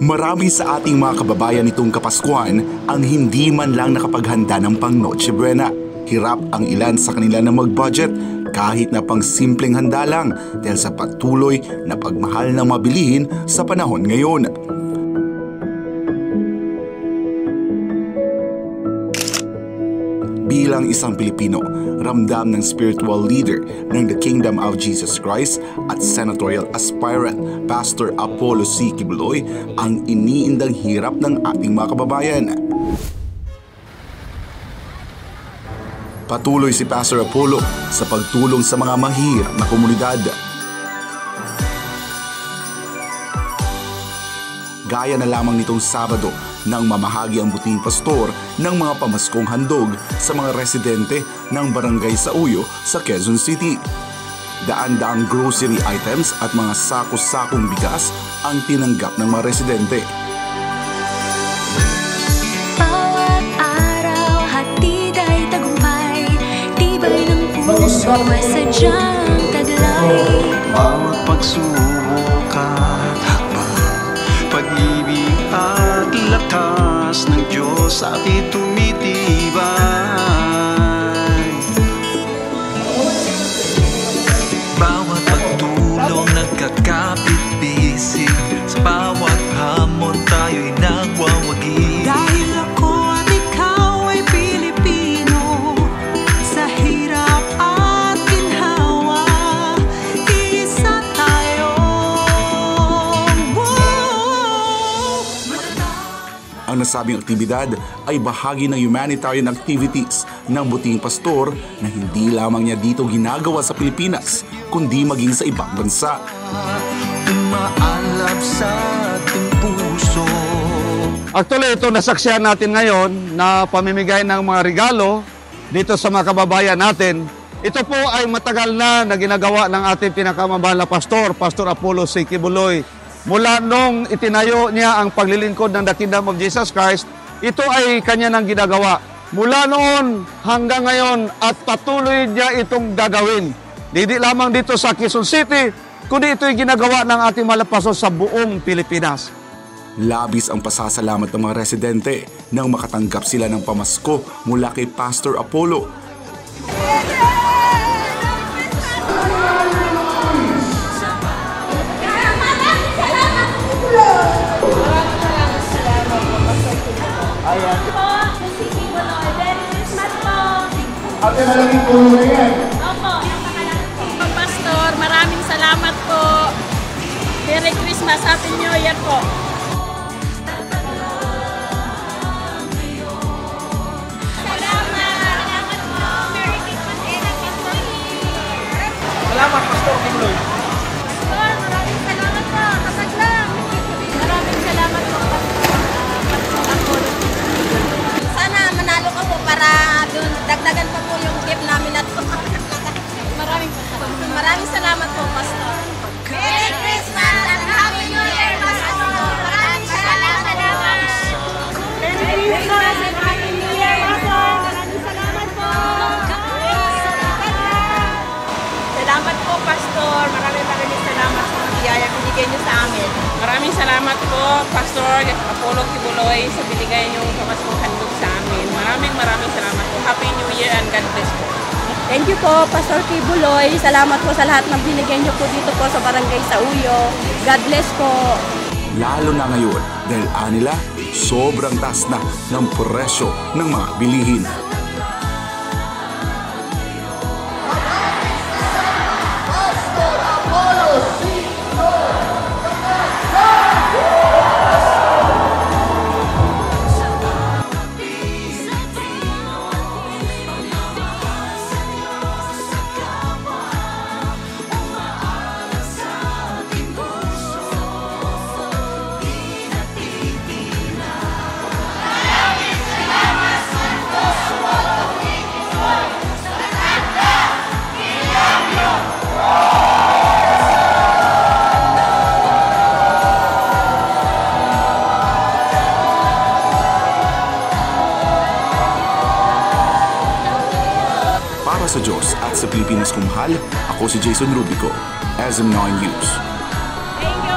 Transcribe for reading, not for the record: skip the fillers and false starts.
Marami sa ating mga kababayan nitong Kapaskuhan ang hindi man lang nakapaghanda ng pang Noche Buena. Hirap ang ilan sa kanila na mag-budget kahit na pang simpleng handa lang dahil sa patuloy na pagmahal ng mabilihin sa panahon ngayon. Bilang isang Pilipino, ramdam ng spiritual leader ng The Kingdom of Jesus Christ at senatorial aspirant Pastor Apollo C. Quiboloy ang iniindang hirap ng ating mga kababayan. Patuloy si Pastor Apollo sa pagtulong sa mga mahirap na komunidad. Gaya na lamang nitong Sabado nang mamahagi ang buting pastor ng mga pamaskong handog sa mga residente ng Barangay Sauyo sa Quezon City. Daan-daang grocery items at mga sako-sakong bigas ang tinanggap ng mga residente. Bawat araw, hatid ay tagumpay, tibay ng puso ay sadyang taglay. Bawat pagsubok at hakbang, pag-ibig at lakas ng Diyos sa atin tumitibay. Bawat pagtulong nagkakapit-bisig, sa bawat hamon tayo'y nagwawagi. Dahil ako at ikaw ay Pilipino, sa hirap at ginhawa, isa tayo. Ang nasabing aktibidad ay bahagi ng humanitarian activities ng buting pastor na hindi lamang niya dito ginagawa sa Pilipinas, kundi maging sa ibang bansa. Umaalab sa ating puso. Actually, ito nasaksihan natin ngayon na pamimigay ng mga regalo dito sa mga kababayan natin. Ito po ay matagal na ginagawa ng ating pinakamamahal na pastor, Pastor Apollo C. Quiboloy. Mula nung itinayo niya ang paglilingkod ng The Kingdom of Jesus Christ, ito ay kanya nang ginagawa. Mula noon hanggang ngayon at patuloy niya itong gagawin. Hindi lamang dito sa Quezon City, kundi ito ay ginagawa ng ating mahal na pastor sa buong Pilipinas. Labis ang pasasalamat ng mga residente nang makatanggap sila ng pamasko mula kay Pastor Apollo. Ate, malaking tulong na yan. Opo. Pastor, maraming salamat po. Merry Christmas, Happy New Year po. Salamat, Pastor Quiboloy. Pastor, maraming salamat po. Kasag lang. Maraming salamat po, Pastor. Sana manalo ka po para dun, dagdagan pa po yung gift namin at maraming salamat po, Pastor. Merry Christmas and Happy New Year, Pastor. Maraming salamat po. Merry Christmas and Happy New Year, Pastor. Maraming salamat po. Salamat po, Pastor. Maraming salamat sa biyaya binigay niyo sa amin. Maraming salamat po, Pastor Apollo Quiboloy, sa binigay niyong pamaskong handog sa amin. Maraming salamat po. Happy New Year and God bless po. Thank you po, Pastor Quiboloy. Salamat po sa lahat ng binigay niyo po dito po sa Barangay Sauyo. God bless po. Lalo na ngayon dahil anila sobrang taas na ng presyo ng mga bilihin. Para sa Diyos at sa Pilipinas kung mahal, ako si Jason Rubico, SM9 News. Thank you.